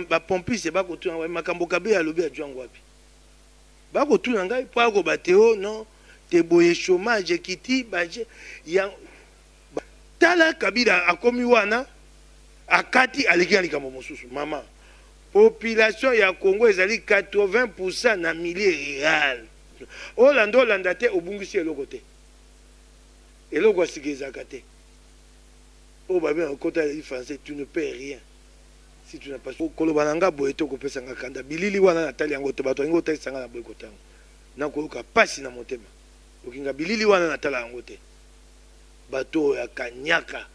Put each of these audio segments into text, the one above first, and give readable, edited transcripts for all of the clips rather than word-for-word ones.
bapompiste bakotuna ngai makambo kabe alobi adwango wapi bakotuna ngai po akoba te o non te boye chômage ekiti baje tala Kabila akomi wana akati aleki na likambo mosusu mama population ya Congo ezali 80% na milieu rural olanda te obungisi eloko te eloko asiki ezaka te o babe en kota ya français tu ne paies rien si tu n'as pas koloba nanga boye to kopesa nga kanda bilili wana natali yango te bato ngo tesanga na boye kotango na koyoka pasi na motema okinga bilili wana natala yango te bato ya kanyaka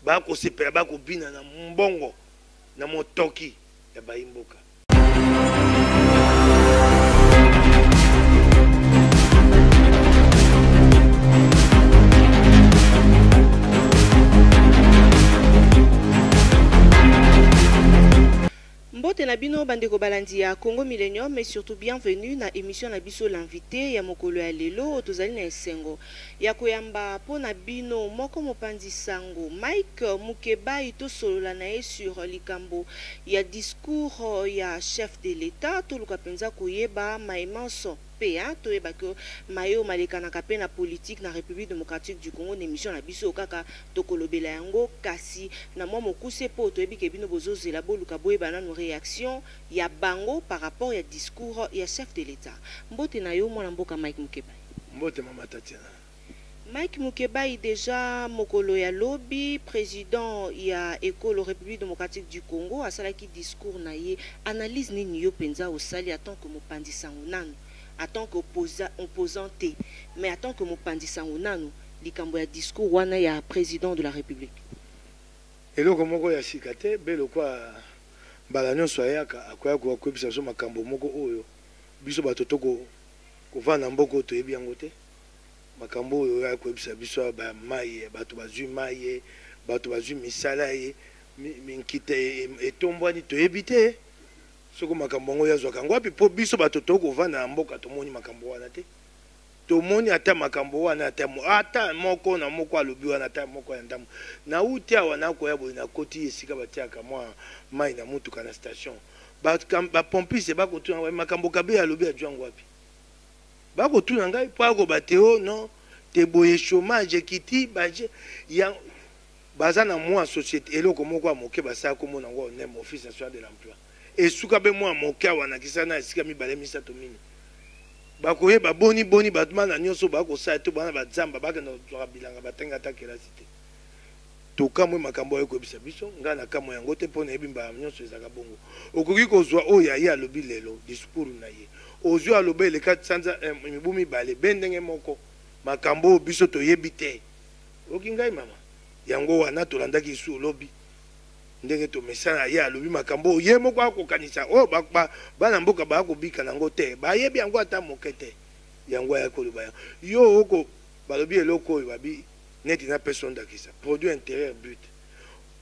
bakosepela bakobina na mbongo na motoki ya bayimboka. Mbote na bino bandeko balandi ya Congo Millennium, mais surtout bienvenue na émission na biso l'invité ya mokolo ya lelo tozali na esengo ya koyamba po na bino moko mopandi sango Mike Mukebai to solola na ye sur likambo ya discours ya chef de l'État to luka penza koyeba maimanso PA to yeba ko mayo malekana kape na politique na République démocratique du Congo na émission na biso kaka tokolobela yango kasi na mwa mokuse po to yebi ke bino bozozela boluka boyeba na no réaction ya bango par rapport ya discours ya chef de l'État. Mbote na yo mwana mboka Mike Mukebai. Mbote mama Tatiana. Mike Mukebai déjà mokolo ya lobby président ya école République démocratique du Congo asalaki discours na ye analyse nini yo penza osali en tant que mopandi sango nanu en tant que opposant T mais en tant que mopandi sango nanu likambo ya discours wana ya président de la République. Eloko moko ya sikate belo kwa bala nyonso ayaka akoya ko kwebisa so makambo moko oyo biso bato toko kovana mboko to yebi yango te makambo oyo ya kwebisa biso ba maye bato bazwi maye bato bazwi misala ye minkite etombwani to yebi te soko makambo ngo yazwa kango api po biso bato toko kovana mboka tomoni makambo wana te tomoni ata makambo wana ata moko na moko alobi wana ata moko ya ndamu na uti awa na koya boye na koti esika batiaka mwa mai na mutuka na station bapompiste bakotuna ngai makambo kabe alobi adwango wapi bakotuna ngai po akoba te o non te boye chômage ekiti baje baza na mwa société eloko moko ya moke basala komona ngo nem office national de l'emploi esuka be mwa moke awa na kisana esika mibale misato mini bakoye baboni batuma na nyonso bakosala to bana bazamba bakenda kozwaka bilanga batenga ata kelasi te tokamwe makambo oyo koyebisa biso ngai na kamwe yango te mpo nayebi mbala nyonso ezalaka bongo okoki kozwa oyo aye alobi lelo discours na ye ozwi alobi eleka sanza mibu mibale be ndenge moko makambo oyo biso toyebi te oki ngai mama yango wana tolandaki su olobi ndenge tomesana ye alobi makambo ye moko akokanisa oyo bana mboka bakobika nango te bayebi yango ata moke te yango ya koloba yo oko balobi eloko oyo babi neti na personne ndakisa produit intérieur but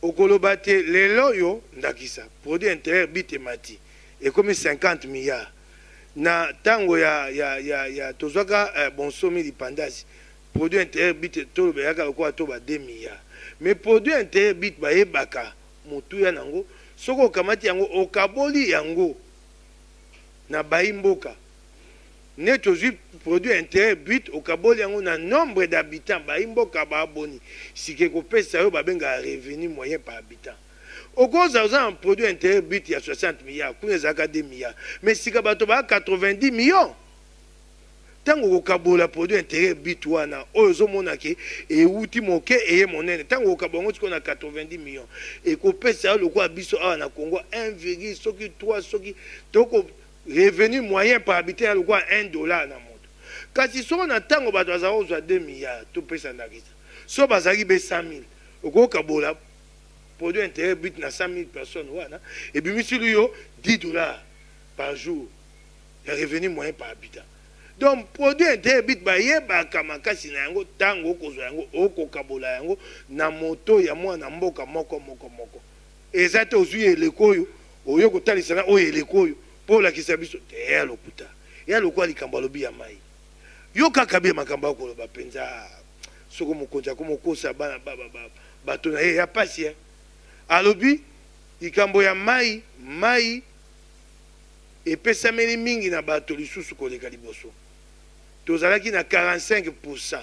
okoloba te lelo yo ndakisa produit intérieur but emati ekomi 50 milliards na tango ya tozwaka bonsomi lipandasi produit intérieur but tolobelaka lokola to ba 2 milliards mais produit intérieur but bayebaka motuya nango soko okamati yango okaboli yango na bayimboka ne tozwi produit intérieur but okaboli yango na nombre d'habitants bayimboka baboni sike kopesa yo babenga revenu moyen par habitant okoza oza un produit intérieur but ya 60 milliards kuna ezalaka 2 milliards mais sika bato baa 90 millions tango kokabola produit intérieur but wana oyo ozomonaki euti moke eye monene tango kokabongo tiko na 90 millions ekopesa yo lokola biso awa na Congo 1, soki 3 soki toko revenu moyen par habitant ya lokola $1 na moto kasi soko na tango bato bazala kozwa 2 milliards topesa ndakisa so bazalaki be 100 000 okokabola produit intérieur but na 100 000 personnes wana ebimisili yo $10 par jour ya revenu moyen par habitant. Donc produit intérieur but bayebaka makasi na yango tango okozwa yango okokabola yango na moto ya mwana mboka moko eza te ozwi eleko oyo oyo kotalisa na oyo eleko oyo mpo olakisa biso te ya lokuta ya lokola likambo alobi ya mai yo kaka bie makambo akoloba mpenza soko mokonzi akomokosa bana bato na ye ya pasi alobi likambo ya mai epesameli mingi na bato lisusu koleka liboso tozalaki na 45%.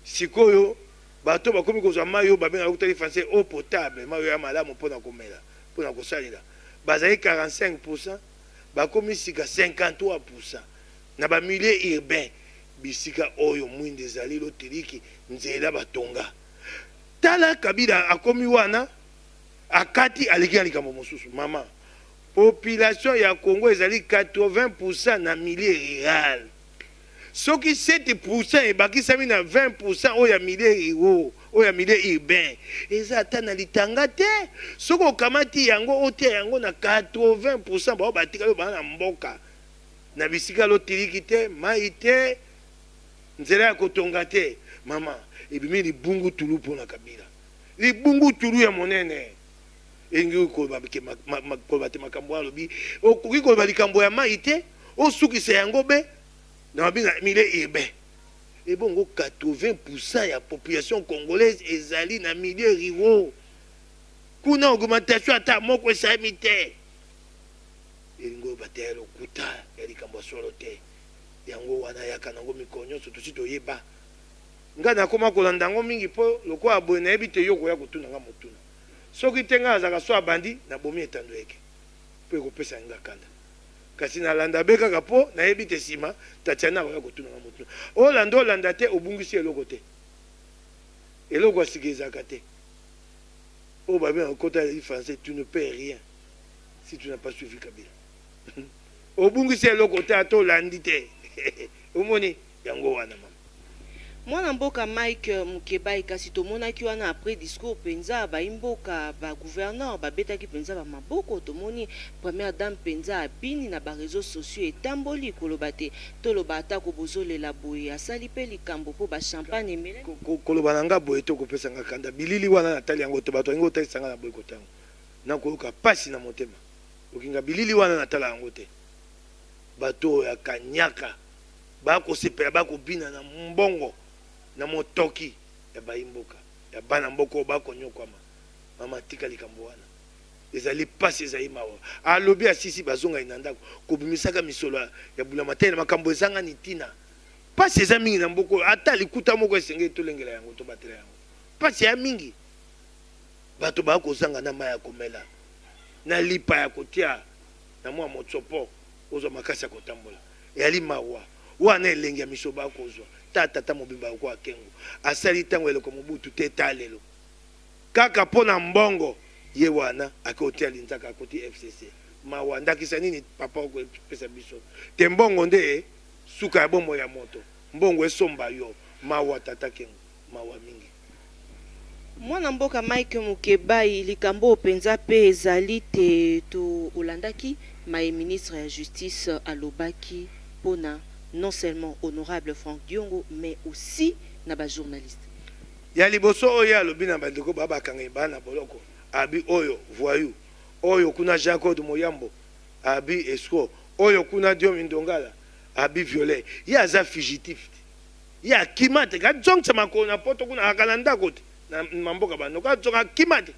Sikoyo bato bakomi kozwa mai oyo babengaka kutali français eau potable, mai oyo ya malamu mpona komela mpona kosalela bazali 45%, bakomi sika 53% na bamilie urbain bisika oyo mwinde ezali loteliki nzela batonga. Tala Kabila akomi wana akati aleki na likambo mosusu. Mama, population ya Congo ezali 80% na milieu rural. Soki 7% ebakisami na 20% oyo ya milieu rural, oyo ya milieu urbain. Eza ata na litanga te. Soko okamati yango otia yango na 80% bao batika yo bana mboka. Na bisika loteliki te, mai te, nzela ya kotonga te. Mama, ebimi libungu tulu pona Kabila. Libungu tulu ya monene. Engi kolba te makambo alobi. Okoki kolba likambo ya mai te, osukisa yango be na mabina milieu urbain. Et bon, 80% ya population congolaise ezali na milieu rural. Kuna augmentation ata moko esami te. Elingo batelo kuta ya likambo solo te. Yango wana yaka nango mikonyo soto sito yeba. Nga nakoma kolanda yango mingi po lokwa aboye na yebi te yoko ya kotuna nga motuna. Soki te nga azaka so abandi na bomi etando eke. Po ekopesa nga kanda. Kasi na landa be kaka po na yebi te sima tatiana ya kotuna nga motuna. Olanda te obungisi eloko te. Eloko asiki ezaka te. O babe en kota ya français, tu ne paies rien si tu n'as pas suivi Kabila. Obungisi eloko te ato landi te. Omoni yango wana mama. Mwana mboka Mike Mukebai kasi tomonaki wana après discours penza ba imboka ba gouverneur ba betaki penza ba maboko tomoni première dame penza abini na ba réseaux sociaux etamboli koloba te toloba ata ko bozolela boye asali pe likambo po ba champagne emele koloba nanga boye to kopesa nga kanda bilili wana natali yango to bato yango tesanga na boye kotango na koyoka pasi na motema okinga bilili wana natala yango te bato ya kanyaka bako sepela bako bina na mbongo na motoki ya baimboka ya bana mboko bako nyokwama mama tika likambo wana ezali pasi ezali mawa alobi asisi bazonga inandako kobimisaka misolo ya bulamatene makambo ezanga nitina pasi eza mingi na mboko ata likuta moko esenge tolengela yango to batela yango pasi ya mingi bato bako zanga na maya komela na lipa ya kotia na mwa motsopo ozo makasi ya kotambola yali mawa wana elengi ya miso bako ozwa tata mobimba kwa kengo asali tango eloko mobutu te talelo kaka pona mbongo ye wana akotia linzaka akoti FCC mawanda kisa nini papa ko pesa biso te mbongo nde suka ya bomo ya moto mbongo esomba yo mawa tata kengo mawa mingi. Mwana mboka Mike Mukebai likambo penza pe ezali te to olandaki mai ministre ya justice alobaki pona non seulement honorable Franck Diongo, mais aussi naba journaliste. Ya liboso oyo alobi na bandeko baba kanga bana boloko abi oyo voyou oyo kuna Jean-Claude Moyambo abi escroc oyo kuna Diom Ndongala abi violet ya za fugitif ya kimate ka jonga makona poto kuna akalanda kote na mamboka bano ka jonga kimate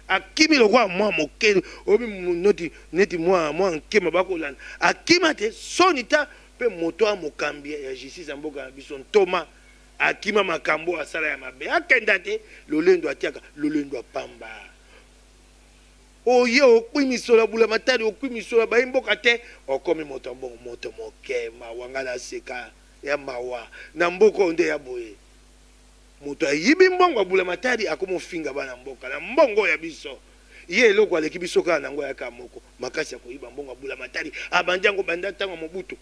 akimi lokwa mwa mokelo obi neti mwa nkema bakolanda akimate sonita pe moto a mokambi ya justice ya mboka biso ntoma akima makambo asala ya mabe akenda te lolendo atiaka lolendo apamba oye okwimisola bulamatari okwimisola baimboka te okomi moto mbongo moto moke mawanga na seka ya mawa na mboko nde ya boye moto ayibi mbongo bulamatari akomofinga bana mboka na mbongo ya biso ye eloko aleki biso kala nango ya kamoko makasi ya koyiba mbongo bulamatari abanjango banda tango mobutu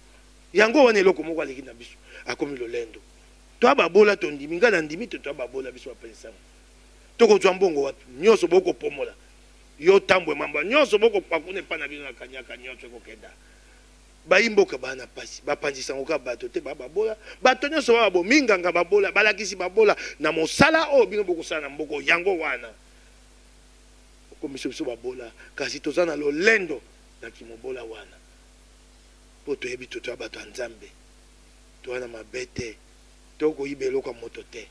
yango wana eloko moko aleki na biso akomi lolendo to ababola to ndimi nga na ndimi to ababola biso bapensango tokozwa mbongo wapi nyonso boko pomola yo tambwe mamba nyonso boko pakune pa na bino na kanyaka nyonso ekokenda bayimboka bana pasi bapanzisango ka bato te babola bato nyonso babo minganga babola balakisi babola na mosala oyo bino bokosala na mboko yango wana okomiso biso babola kasi toza na lolendo na kimobola wana po toyebi totoya bato ya nzambe toza na mabe te tokoyiba eloko ya moto te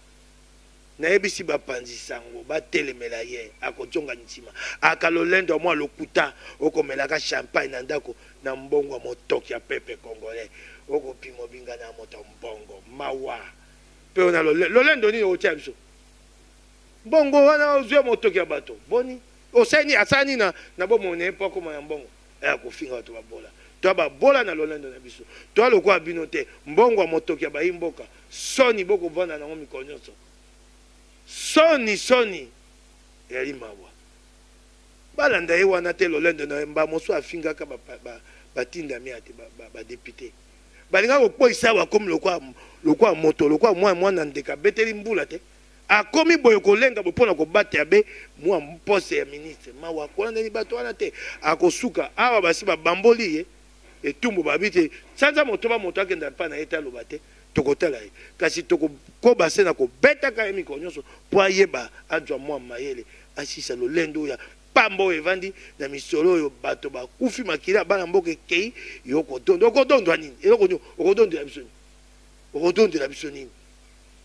nayebisi bapanzi sango batelemela ye akojonga ntima akalolendo mwa lokuta okomelaka champagne na ndako na mbongo motoki ya pepe congolais okopima binga na moto mbongo mawa pe ona lolendo nini otia biso mbongo wana ozwe motoki ya bato boni oseni asani na bomone poko ya mbongo ya kofinga bato babola to babola na lolendo na biso to lokwa bino te mbongo motoki ya bayimboka soni boko vanda nango mikonyonso soni yali mawa balanda ye wana te lolendo na mba moso afingaka batinda miate badepute balinga kopoisa bakomi lokwa moto lokwa mwana ndeka beteli mbula te akomi boye kolenga mpona kobata ya be mwa mpose ya ministre mawa kolandani bato wana te akosuka awa basi babamboli ye etumbu babi te sanza moto akenda mpa na ye te aloba te tokotala ye kasi tokokoba se na kobetaka ye mikolo nyonso mpo ayeba azwa mwa mayele asisa lolendo oyo pamba oyo evandi na misolo oyo bato bakufi makila bana mboka ekei okodondwa nini eloko nini okodondela biso nini okodondela biso nini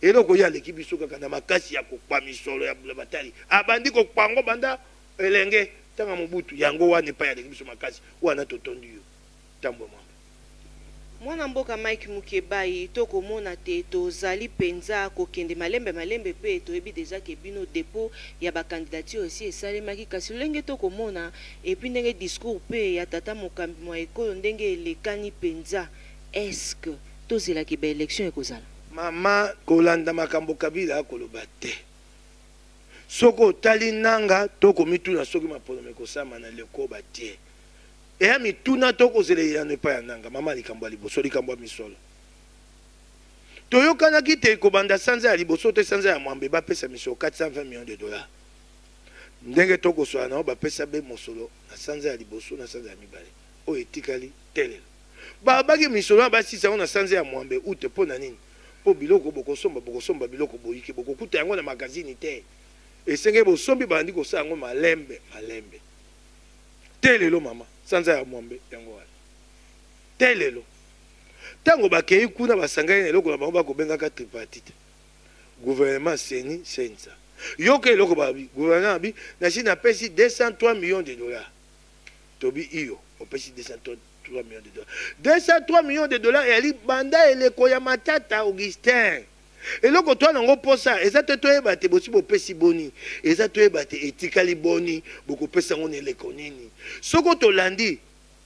eloko oyo aleki biso kaka na makasi ya kokpa misolo ya batali abandi kokpango banda elenge ntanga mobutu yango wana epai aleki biso makasi wana totondi yo ntambo mwa mwana mboka Mike Mukebai tokomona te tozali penza kokende malembe pe toyebi deja ke bino dépôt ya bakandidature aussi esalemaki kasi lolenge tokomona epuis ndenge discours pe ya tata mokambi mwa ekolo ndenge elekani penza eske tozelaki baélection ekozala mama kolanda makambo Kabila akoloba te soko otali nanga tokomituna soki mapono ekosama na lekoba te eya mituna tokozele ya nepa ya nanga mama likambo ya liboso likambo ya misolo toyokanaki te kobanda sanza ya liboso te sanza ya mwambe bapesa misolo 420 millions de dollars ndenge tokosola nao bapesa be mosolo na sanza ya liboso na sanza ya mibale oyo etikali telelo babaki misolo na basisa na sanza ya mwambe ute mpo na nini mpo biloko bokosomba biloko boyiki bokokuta yango na magazini te esenge bosombi bandi kosala yango malembe telelo mama sanza ya mwambe yango wana telelo tango bakei kuna basangani na eloko na bango bakobengaka tripartite gouvernement seni senza yoka eloko babi gouvernement bi na chine apesi 203 millions de dollars tobi iyo opesi 203 millions de dollars 203 millions de dollars yali banda eleko ya matata Augustin eloko to nango posa eza te toyeba te bosi bopesi boni eza toyeba te etikali boni bokopesa ngo eleko nini soko tolandi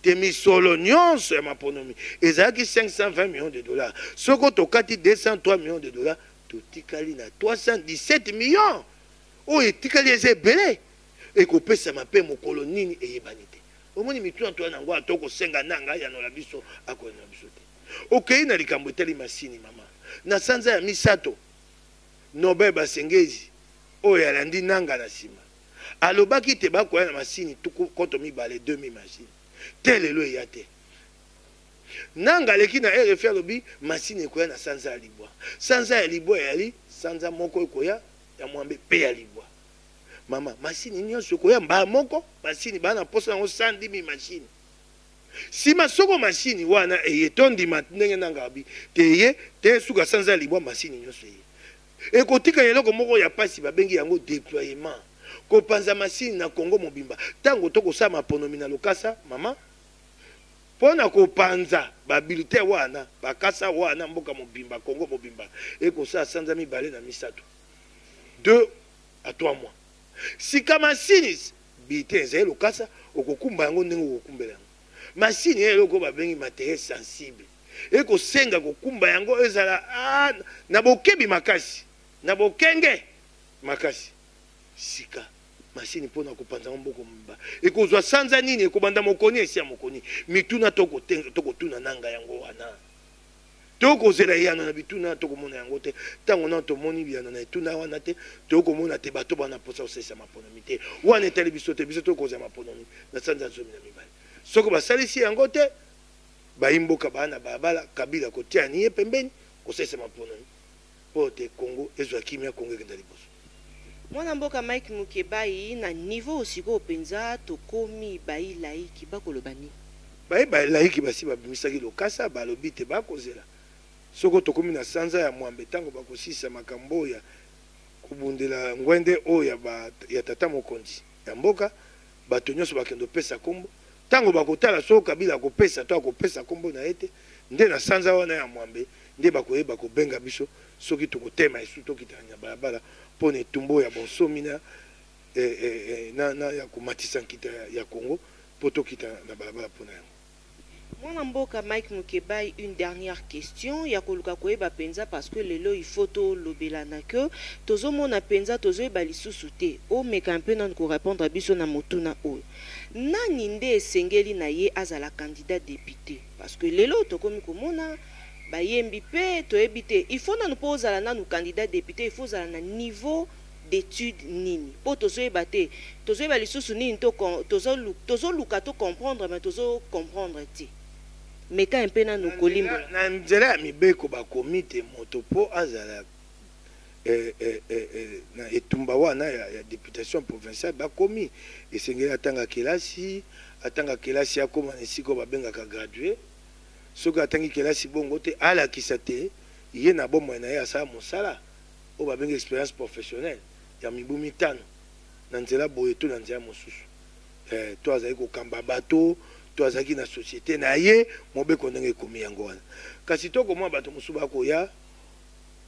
te misolo nyonso ya maponomi ezalaki 520 millions de dollars soko tokati 203 millions de dollars totikali na 317 millions oyo etikali eza ebele ekopesama mpe mokolo nini eyebani te omoni mituna to nango atokosenga nanga yanola biso akoyanola biso te okei na likambo etali masini mama na sanza ya misato Nobel Basengezi oyo alandi nanga na nsima alobaki te bakoya na masini koto mibale 2000 machine te lelo eya te nanga aleki na RFI alobi masini ekoya na sanza ya libwa sanza ya libwa yali sanza moko ekoya ya mwambe pe ya libwa mama masini nyonso ekoya mbala moko masini bana posa yango 110 000 machine sima soko machine wana eyetondi ndenge nanga abi teye te suka sanza libwa machine nyonso ye ekotika eloko moko ya pasi babengi yango déploiement kopanza machine na Congo mobimba tango tokosala maponomi na lokasa mama pona kopanza babilité wana bakasa wana mboka mobimba Congo mobimba ekosala sanza mibale na misato 2 à 3 mois sika machine bilité ezali lokasa okokumba yango ndenge okokumbela yango machine eloko babengi matériel sensible ekosenga kokumba yango ezala na bokebi makasi na bokenge makasi sika machine pona kopanza mboko mba ekozwa sanza nini ekobanda mokoni esia mokoni mituna tokotuna nanga yango wana tokozela yana na bituna tokomona yango te tango na tomoni biyana na etuna wana te tokomona te bato bana posa osesa maponomi te wana etali biso te biso tokozela maponomi na sanza zomi na mibale soko basalisi yango te bayimboka bana babala Kabila kotia niye pembeni kosesa maponomi po te Congo ezwa kimia Congo ekenda liboso mwana mboka Mike Mukebai na niveau osiko penza tokomi bayi laiki bakoloba nini bayi laiki basi babimisaki lokasa balobi te bakozela soko tokomi na sanza ya mwambe tango bakosisa makambo ya kobundela ngwende oyo ya tata mokonzi ya mboka bato nyonso bakende kopesa kombo ntango bakotala so Kabila akopesa to akopesa kombo na ye te nde na sanza wana ya mwambe nde bakoyeba kobenga biso soki tokotema esu tokitana na balabala mpona etumbu ya bonsomi na ya komatisa nkita ya Congo mpo tokitana na balabala mpona yango. Mwana mboka Mike Mukebai, une dernière question. Ya koluka koyeba penza parce que lelo il faut to lobela na que tozo mona penza tozo ba lisusu te. O meka un peu nan ko répondre biso na motuna o. Nani nde esengeli na ye azala candidat député parce que lelo to komi komona ba yembi pe to ebité. Il faut nan po zala nanu candidat député, il faut zala na niveau d'études nini. Po tozo ebate, tozo ba lisusu nini to tozo luka to comprendre mais tozo comprendre ti. Meka un peu na nukolimbo na nzela ya mibeko bakomi te moto po azala na etumba wana ya députation provinciale bakomi esengeli atanga kelasi akoma na esika babengaka gradué soki atangi kelasi bongo te alakisa te ye na bomoi na ye asala mosala oyo babengi expérience professionnelle ya mibu mitano na nzela boye to na nzela mosusu to azali kokamba bato to azaki na société na ye mobeko ndenge ekomi yango wana kasi tokomwa bato mosusu bakoya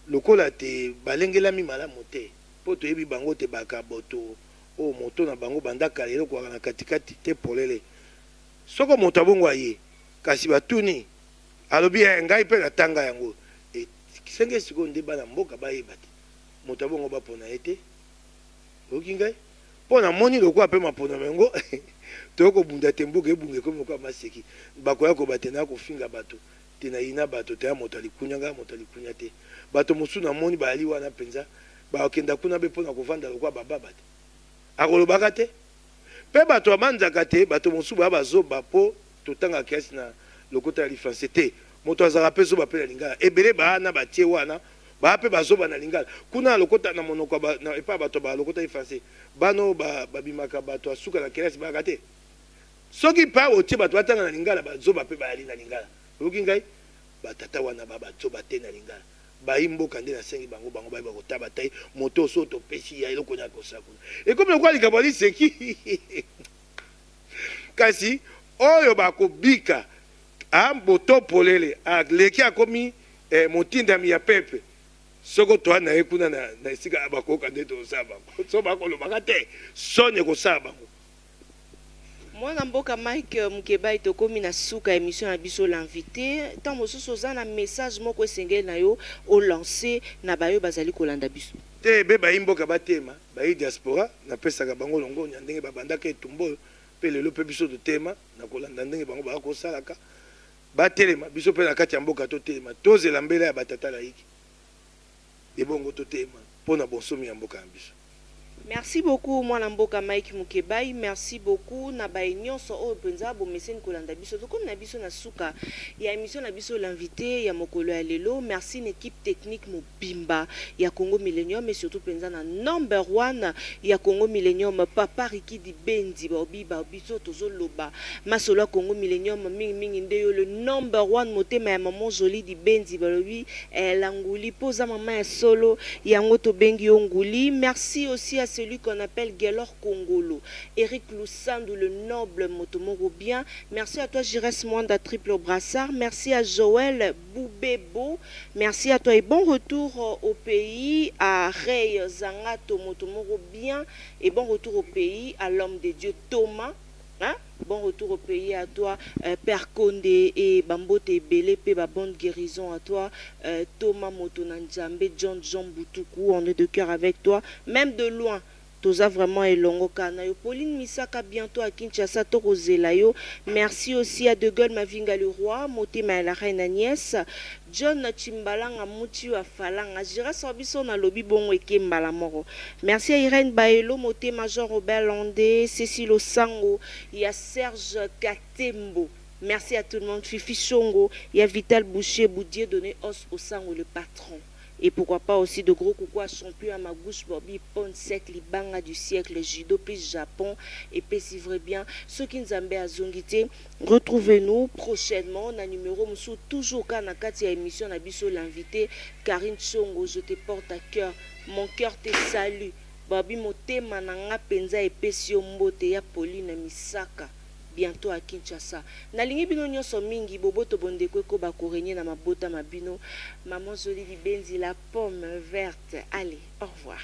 lokola te balengelami malamu te mpo toyebi bango te bakaboto oyo moto na bango bandaka lelo kwaka na katikati te polele soko moto abongo aye kasi batuni alobi ngai mpe natanga yango senge sikoyo nde bana mboka bayeba te moto abongo bapona ye te oki ngai mpo namoni lokola mpe mapona yango tokobunda te mboka ebunga ekomi lokola maseki bakoya kobate na kofinga bato te na ina bato te ya moto alikunya ngai moto alikunya te bato mosusu namoni bayali wana mpenza bakenda kuna be mpona kovanda lokola bababa te akolobaka te mpe bato bamanzaka te bato mosusu baya bazoba mpo totanga kiasi na lokota ya lifrançais te moto azalaka mpe zoba mpe na lingala ebele baya na batie wana baya mpe bazoba na lingala kuna lokota na monoko epa bato balokota lifrançais bano babimaka bato asuka na kelasi bayaka te soki mpa otie bato batanga na lingala bazoba mpe bayali na lingala oyoki ngai batata wana bazoba te na lingala bayi mboka nde nasengi bango bayeba kotaba tai moto so topesi ya eloko nya kosakuna ekomi lokola likambo aliseki kasi oyo bakobika amboto polele aleki akomi motindami ya pepe soko toa na ye kuna na esika bakoka nde tosala bango so bakolobaka te soni kosala bango. Mwana mboka Mike Mukebai tokomi na suka émission na biso l'invité tant mosusu oza na message moko esengeli na yo o lancer na bayo bazali kolanda biso te be bayi mboka batema bayi diaspora napesaka bango longo nya ndenge babandaka etumbo oyo mpe lelo mpe biso totema na kolanda ndenge bango bakosalaka batelema biso mpe na kati ya mboka totelema tozela mbela ya batata laiki ebongo totema mpona bonsomi ya mboka ya biso. Merci beaucoup mwana mboka Mike Mukebai, merci beaucoup na baye nyonso oyo penza bo meseni kolanda biso to comme na biso na suka ya émission na biso l'invité ya mokolo ya lelo. Merci une équipe technique mobimba ya Congo Millennium mais surtout penza na number 1 ya Congo Millennium Papa Riki di Bendi baobi biso tozo loba masolo Congo Millennium mingi nde yo le number 1 motema ya maman Jolie di Bendi baobi languli poza maman ya solo yango to bengi nguli. Merci aussi à celui qu'on appelle Gelor Congolo, Eric Loussandou, le noble Motomoro bien. Merci à toi Jires Mwanda Triple Brassard. Merci à Joël Boubebo. Merci à toi et bon retour au pays à Rey Zangato Motomoro bien. Et bon retour au pays à l'homme de Dieu Thomas. Hein? Bon retour au pays à toi, Père Condé et Bambote Belé, bonne guérison à toi, Thomas Motonanjambe, John Boutoukou, on est de cœur avec toi, même de loin. Toza vraiment elongo kanayo. Pauline Misaka bientôt à Kinshasa Toko Zelayo. Merci aussi à De Gaulle Mavinga le roi, Motema la reine Agnès, John Chimbalanga Mouti Afalanga, Jira Sorbiso na lobi bongo eke mbalamoro. Merci à Irène Baelo, Motema Jean Robert Landé, Cécile Osango, il y a Serge Katembo. Merci à tout le monde, Fifi Chongo, il y a Vital Boucher, Boudier donné os au sang le patron. Et pourquoi pas aussi de gros coucou à champion à ma gauche, Bobby Ponsek, Libanga du siècle, judo plus Japon, et pesivre bien. Ceux qui nous ont à Zongité, retrouvez-nous prochainement. On a numéro Moussou, toujours quand on a émission, on a biso l'invité, Karine Chongo, je te porte à cœur. Mon cœur te salue. Bobby Motema Nanga Penza et Pesio Mbote ya Pauline Misaka. Bientôt à Kinshasa. Nalingi bino nyonso mingi boboto bondeko ko bakorenye na mabota mabino. Maman Jolie Benzi la pomme verte. Allez, au revoir.